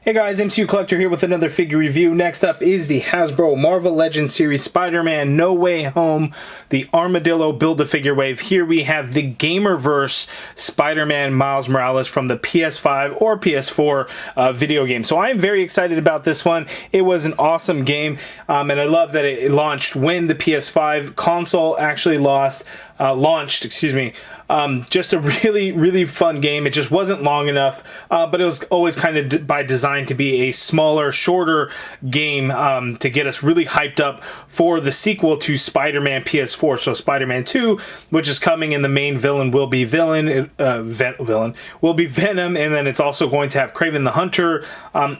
Hey guys, MCU Collector here with another figure review. Next up is the Hasbro Marvel Legends series Spider-Man No Way Home, the Armadillo Build-A-Figure wave. Here we have the GamerVerse Spider-Man Miles Morales from the PS5 or PS4 video game. So I'm very excited about this one. It was an awesome game, and I love that it launched when the PS5 console actually launched. Just a really fun game. It just wasn't long enough, but it was always kind of by design to be a smaller, shorter game to get us really hyped up for the sequel to Spider-Man PS4. So Spider-Man 2, which is coming, and the main villain will be Venom, and then it's also going to have Kraven the Hunter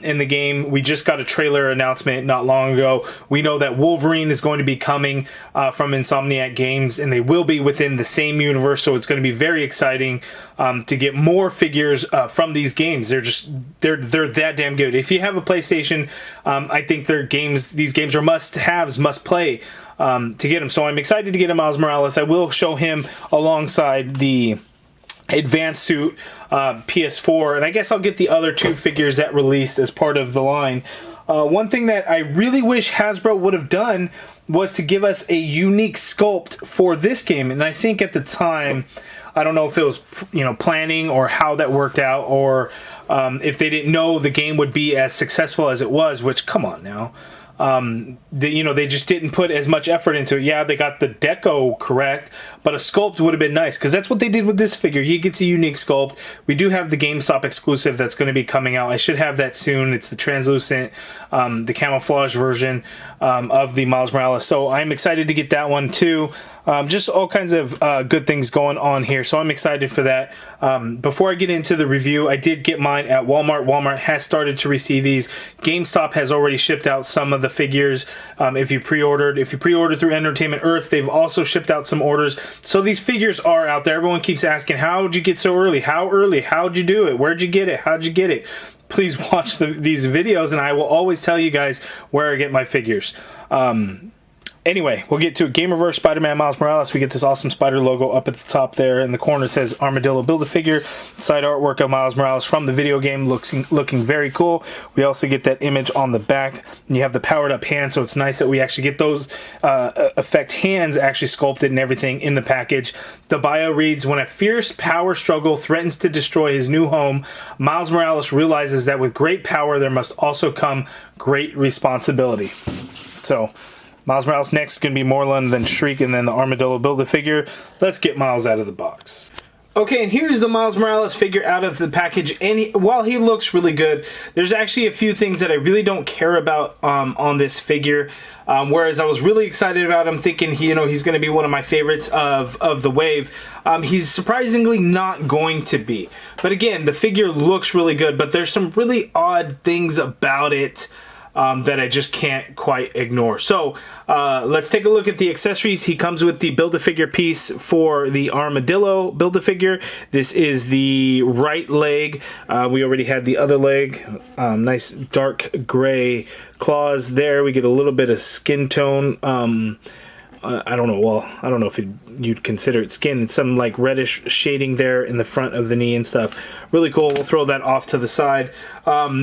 in the game. We just got a trailer announcement not long ago. We know that Wolverine is going to be coming from Insomniac Games, and they will be within the same universe, so it's going to be very exciting to get more figures from these games. They're that damn good. If you have a PlayStation, I think these games are must-haves, must-play to get them. So I'm excited to get a Miles Morales. I will show him alongside the Advanced Suit PS4, and I guess I'll get the other two figures that released as part of the line. One thing that I really wish Hasbro would have done was to give us a unique sculpt for this game, and I think at the time, I don't know if it was planning or how that worked out, or if they didn't know the game would be as successful as it was, which, come on now. They just didn't put as much effort into it. Yeah, they got the deco correct, but a sculpt would have been nice, because that's what they did with this figure. He gets a unique sculpt. We do have the GameStop exclusive that's going to be coming out. I should have that soon. It's the translucent, the camouflage version of the Miles Morales. So I'm excited to get that one too. Just all kinds of good things going on here, so I'm excited for that. Before I get into the review, I did get mine at Walmart. Walmart has started to receive these. GameStop has already shipped out some of the figures if you pre-ordered. If you pre-ordered through Entertainment Earth, they've also shipped out some orders. So these figures are out there. Everyone keeps asking, how'd you get so early? How early? How'd you do it? Where'd you get it? How'd you get it? Please watch these videos, and I will always tell you guys where I get my figures. Anyway, we'll get to it. GamerVerse Spider-Man Miles Morales. We get this awesome spider logo up at the top there. In the corner it says Armadillo Build-A-Figure. Side artwork of Miles Morales from the video game looking very cool. We also get that image on the back. And you have the powered up hand, so it's nice that we actually get those effect hands actually sculpted and everything in the package. The bio reads, when a fierce power struggle threatens to destroy his new home, Miles Morales realizes that with great power there must also come great responsibility. So Miles Morales next is going to be Morlun, then Shriek, and then the Armadillo Build-A-Figure. Let's get Miles out of the box. Okay, and here's the Miles Morales figure out of the package, and while he looks really good, there's actually a few things that I really don't care about on this figure, whereas I was really excited about him, thinking he's going to be one of my favorites of the wave. He's surprisingly not going to be. But again, the figure looks really good, but there's some really odd things about it that I just can't quite ignore. So let's take a look at the accessories. He comes with the Build-A-Figure piece for the Armadillo Build-A-Figure. This is the right leg. We already had the other leg. Nice dark gray claws there. We get a little bit of skin tone. I don't know. Well, I don't know if you'd consider it skin. It's some like reddish shading there in the front of the knee and stuff. Really cool. We'll throw that off to the side.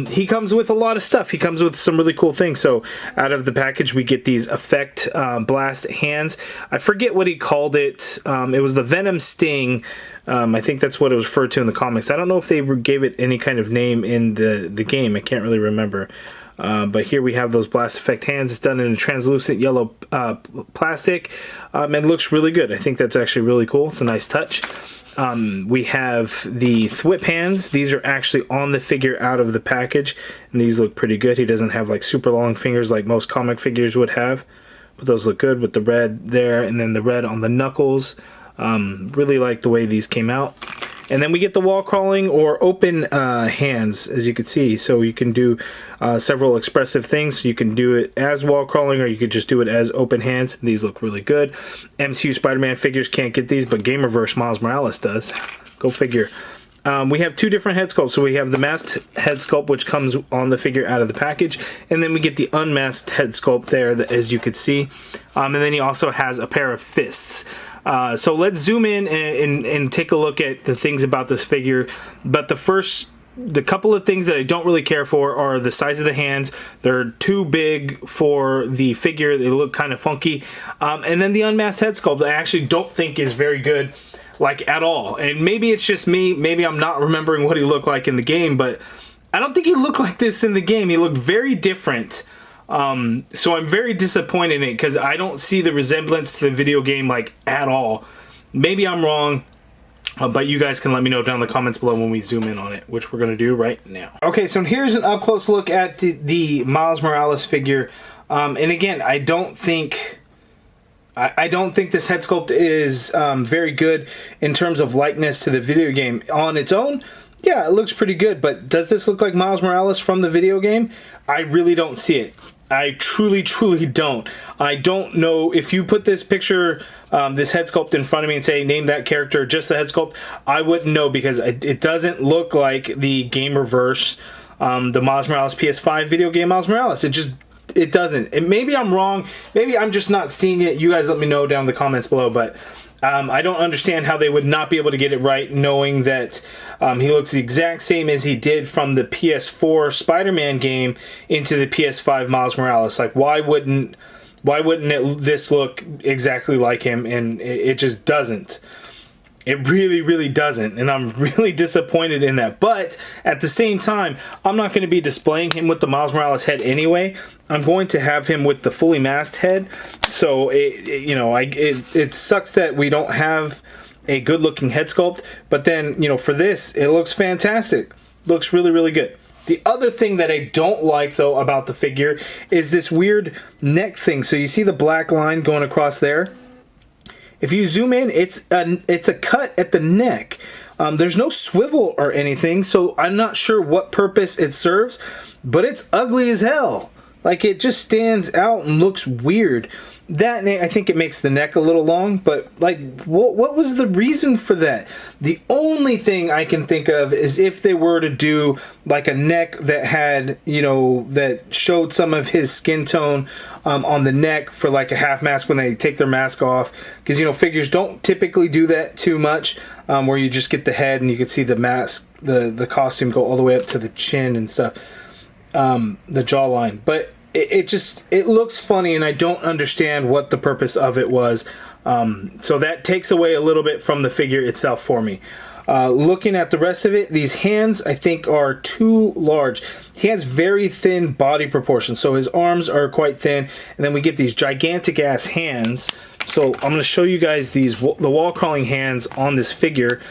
He comes with a lot of stuff. He comes with some really cool things. So out of the package, we get these effect blast hands. I forget what he called it. It was the Venom Sting. I think that's what it was referred to in the comics. I don't know if they gave it any kind of name in the game. I can't really remember. But here we have those blast effect hands. It's done in a translucent yellow plastic and looks really good. I think that's actually really cool. It's a nice touch. We have the thwip hands. These are actually on the figure out of the package, and these look pretty good. He doesn't have like super long fingers like most comic figures would have, but those look good with the red there and then the red on the knuckles. Really like the way these came out. And then we get the wall crawling or open hands, as you can see. So you can do several expressive things. You can do it as wall crawling, or you could just do it as open hands. These look really good. MCU Spider-Man figures can't get these, but GamerVerse Miles Morales does. Go figure. We have two different head sculpts. So we have the masked head sculpt, which comes on the figure out of the package, and then we get the unmasked head sculpt there, as you could see. And then he also has a pair of fists. So let's zoom in and take a look at the things about this figure. But the first the couple of things that I don't really care for are the size of the hands. They're too big for the figure. They look kind of funky. And then the unmasked head sculpt I actually don't think is very good, like, at all. And maybe it's just me. Maybe I'm not remembering what he looked like in the game, but I don't think he looked like this in the game. He looked very different. So I'm very disappointed in it because I don't see the resemblance to the video game, like, at all. Maybe I'm wrong. But you guys can let me know down in the comments below when we zoom in on it, which we're going to do right now. Okay, so here's an up-close look at the Miles Morales figure. And again, I don't think this head sculpt is very good in terms of likeness to the video game. On its own, yeah, it looks pretty good. But does this look like Miles Morales from the video game? I really don't see it. I truly, truly don't. I don't know if you put this picture, this head sculpt in front of me and say, name that character, just the head sculpt, I wouldn't know because it doesn't look like the GamerVerse, the Miles Morales PS5 video game Miles Morales. It doesn't. Maybe I'm wrong. Maybe I'm just not seeing it. You guys let me know down in the comments below, but I don't understand how they would not be able to get it right, knowing that he looks the exact same as he did from the PS4 Spider-Man game into the PS5 Miles Morales. Like, why wouldn't this look exactly like him? And it just doesn't. It really, really doesn't, and I'm really disappointed in that. But at the same time, I'm not going to be displaying him with the Miles Morales head anyway. I'm going to have him with the fully masked head. So it sucks that we don't have a good-looking head sculpt. But then, for this, it looks fantastic. Looks really, really good. The other thing that I don't like, though, about the figure is this weird neck thing. So you see the black line going across there? If you zoom in, it's a cut at the neck. There's no swivel or anything, so I'm not sure what purpose it serves, but it's ugly as hell. Like, it just stands out and looks weird. That, I think it makes the neck a little long, but, like, what was the reason for that? The only thing I can think of is if they were to do, like, a neck that had, that showed some of his skin tone on the neck for, like, a half mask when they take their mask off. Because, figures don't typically do that too much, where you just get the head and you can see the mask, the costume go all the way up to the chin and stuff, the jawline. But it looks funny, and I don't understand what the purpose of it was. So that takes away a little bit from the figure itself for me. Looking at the rest of it, these hands I think are too large. He has very thin body proportions, so his arms are quite thin, and then we get these gigantic ass hands. So I'm going to show you guys the wall crawling hands on this figure,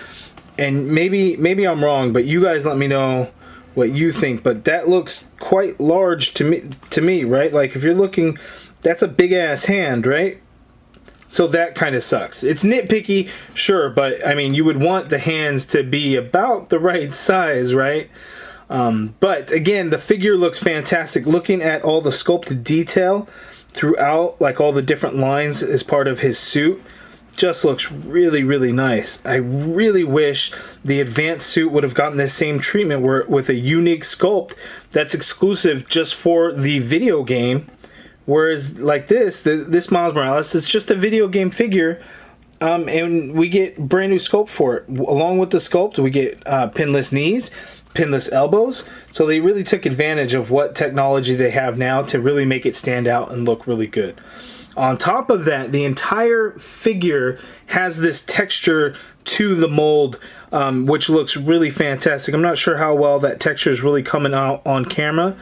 and maybe I'm wrong, but you guys let me know what you think. But that looks quite large to me, right? Like, if you're looking, that's a big ass hand, right? So that kind of sucks. It's nitpicky, sure, but I mean, you would want the hands to be about the right size, right? But again, the figure looks fantastic. Looking at all the sculpted detail throughout, like all the different lines as part of his suit, just looks really, really nice. I really wish the advanced suit would have gotten the same treatment with a unique sculpt that's exclusive just for the video game. Whereas, like this Miles Morales is just a video game figure, and we get brand new sculpt for it. Along with the sculpt, we get pinless knees, pinless elbows. So they really took advantage of what technology they have now to really make it stand out and look really good. On top of that, the entire figure has this texture to the mold, which looks really fantastic. I'm not sure how well that texture is really coming out on camera,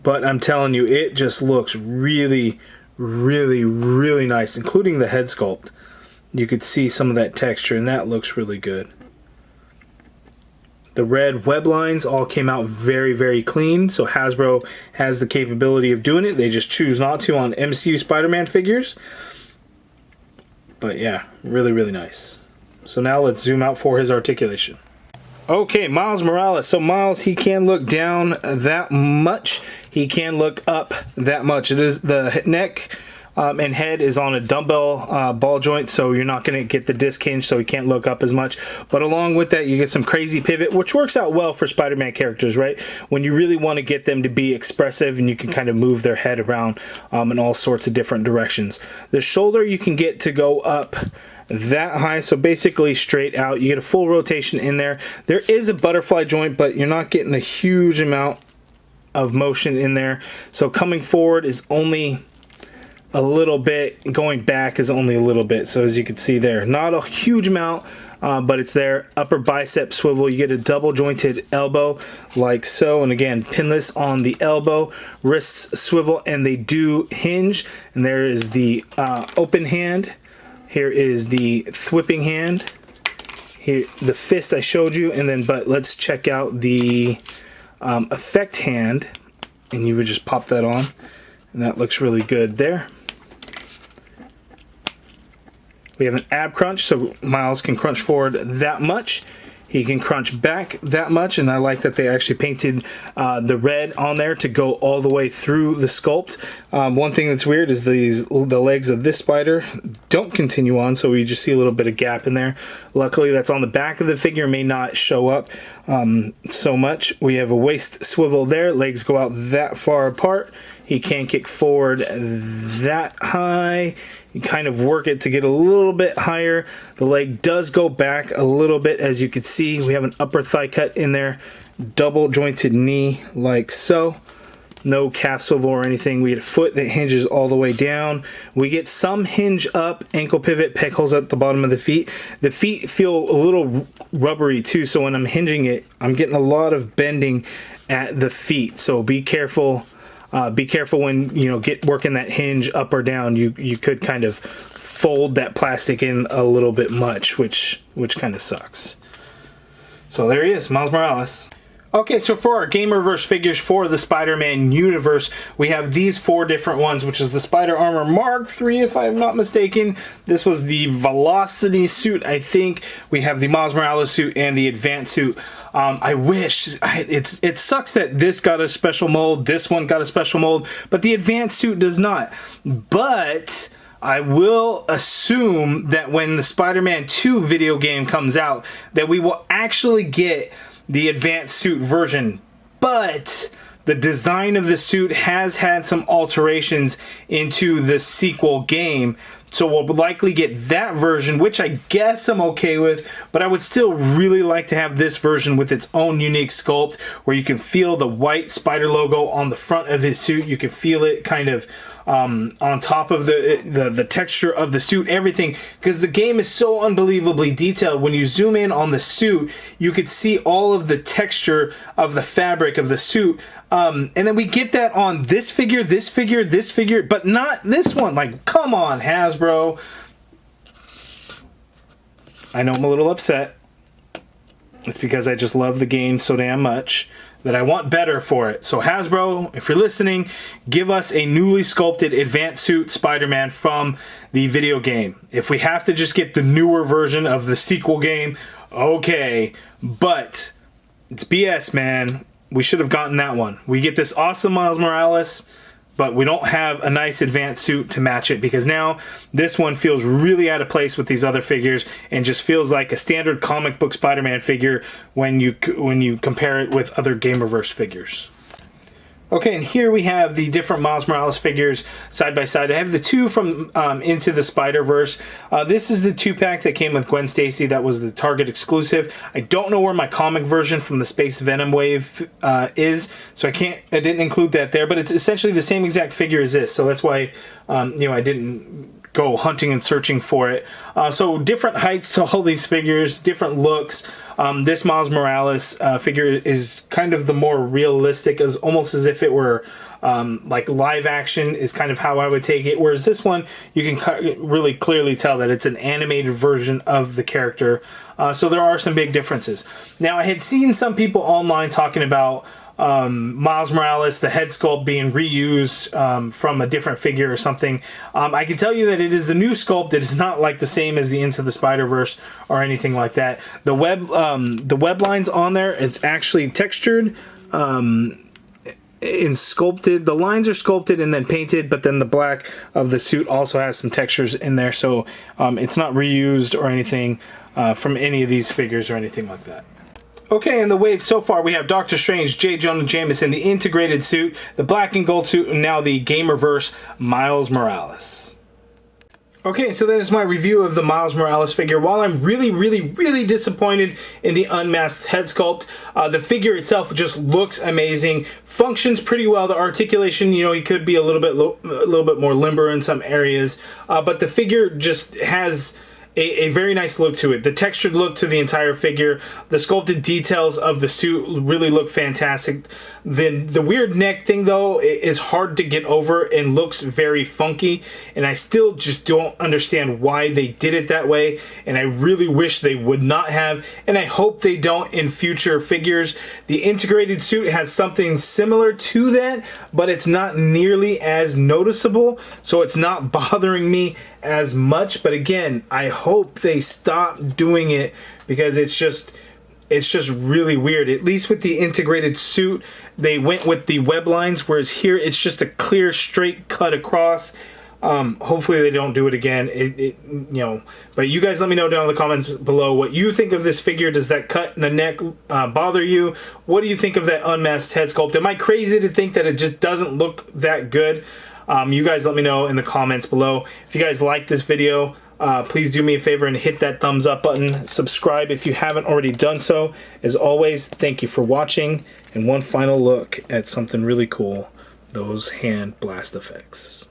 but I'm telling you, it just looks really, really, really nice, including the head sculpt. You could see some of that texture, and that looks really good. The red web lines all came out very, very clean, so Hasbro has the capability of doing it. They just choose not to on MCU Spider-Man figures. But yeah, really, really nice. So now let's zoom out for his articulation. Okay, Miles Morales. So Miles, he can look down that much. He can look up that much. It is the neck and head is on a dumbbell ball joint, so you're not going to get the disc hinge, so he can't look up as much. But along with that, you get some crazy pivot, which works out well for Spider-Man characters, right? When you really want to get them to be expressive and you can kind of move their head around in all sorts of different directions. The shoulder you can get to go up that high, so basically straight out. You get a full rotation in there. There is a butterfly joint, but you're not getting a huge amount of motion in there. So coming forward is only a little bit, going back is only a little bit. So as you can see there, not a huge amount, but it's there. Upper bicep swivel, you get a double jointed elbow like so, and again pinless on the elbow. Wrists swivel and they do hinge, and there is the open hand. Here is the thwipping hand. Here the fist I showed you, and then but let's check out the effect hand, and you would just pop that on, and that looks really good there. We have an ab crunch, so Miles can crunch forward that much. He can crunch back that much, and I like that they actually painted the red on there to go all the way through the sculpt. One thing that's weird is the legs of this spider don't continue on, so we just see a little bit of gap in there. Luckily, that's on the back of the figure, may not show up so much. We have a waist swivel there. Legs go out that far apart. He can't kick forward that high. You kind of work it to get a little bit higher. The leg does go back a little bit, as you can see. We have an upper thigh cut in there, double jointed knee like so. No calf swivel or anything. We get a foot that hinges all the way down. We get some hinge up, ankle pivot, peg holes at the bottom of the feet. The feet feel a little rubbery too, so when I'm hinging it, I'm getting a lot of bending at the feet. So be careful. Be careful when working that hinge up or down. You could kind of fold that plastic in a little bit much, which kind of sucks. So there he is, Miles Morales. Okay, so for our GamerVerse figures for the Spider-Man universe, we have these 4 different ones, which is the Spider Armor Mark III, if I'm not mistaken. This was the Velocity suit, I think. We have the Miles Morales suit and the Advanced suit. I wish, it sucks that this got a special mold, this one got a special mold, but the Advanced suit does not. But I will assume that when the Spider-Man 2 video game comes out, that we will actually get the Advanced suit version. But the design of the suit has had some alterations into the sequel game, so we'll likely get that version, which I guess I'm okay with, but I would still really like to have this version with its own unique sculpt, where you can feel the white spider logo on the front of his suit. You can feel it kind of on top of the texture of the suit, everything, because the game is so unbelievably detailed. When you zoom in on the suit, you could see all of the texture of the fabric of the suit. And then we get that on this figure, this figure, this figure, but not this one. Like, come on, Hasbro. I know I'm a little upset. It's because I just love the game so damn much that I want better for it. So Hasbro, if you're listening, give us a newly sculpted Advanced suit Spider-Man from the video game. If we have to just get the newer version of the sequel game, okay. But it's BS, man. We should have gotten that one. We get this awesome Miles Morales, but we don't have a nice Advanced suit to match it, because now this one feels really out of place with these other figures and just feels like a standard comic book Spider-Man figure when you compare it with other GamerVerse figures. Okay, and here we have the different Miles Morales figures side by side. I have the 2 from Into the Spider-Verse. This is the 2-pack that came with Gwen Stacy. That was the Target exclusive. I don't know where my comic version from the Space Venom wave is, so I didn't include that there. But it's essentially the same exact figure as this, so that's why I didn't go hunting and searching for it. So different heights to all these figures, different looks. This Miles Morales figure is kind of the more realistic, as almost as if it were like live action is kind of how I would take it. Whereas this one, you can really clearly tell that it's an animated version of the character. So there are some big differences. Now, I had seen some people online talking about Miles Morales, the head sculpt being reused from a different figure or something. I can tell you that it is a new sculpt. It is not like the same as the Into the Spider-Verse or anything like that. The web lines on there, it's actually textured and sculpted. The lines are sculpted and then painted, but then the black of the suit also has some textures in there, so it's not reused or anything from any of these figures or anything like that. Okay, in the wave so far, we have Doctor Strange, J. Jonah Jameson, the integrated suit, the black and gold suit, and now the GamerVerse Miles Morales. Okay, so that is my review of the Miles Morales figure. While I'm really disappointed in the unmasked head sculpt, the figure itself just looks amazing, functions pretty well. The articulation, you know, he could be a little bit more limber in some areas, but the figure just has a very nice look to it. The textured look to the entire figure, the sculpted details of the suit really look fantastic. The weird neck thing, though, is hard to get over and looks very funky, and I still just don't understand why they did it that way, and I really wish they would not have, and I hope they don't in future figures. The integrated suit has something similar to that, but it's not nearly as noticeable, so it's not bothering me as much. But again, I hope they stop doing it, because it's just really weird. At least with the integrated suit, they went with the web lines, whereas here it's just a clear straight cut across. Hopefully they don't do it again. You know, but you guys let me know down in the comments below what you think of this figure. Does that cut in the neck bother you? What do you think of that unmasked head sculpt? Am I crazy to think that it just doesn't look that good? You guys let me know in the comments below. If you guys like this video, please do me a favor and hit that thumbs up button. Subscribe if you haven't already done so. As always, thank you for watching. And one final look at something really cool, those hand blast effects.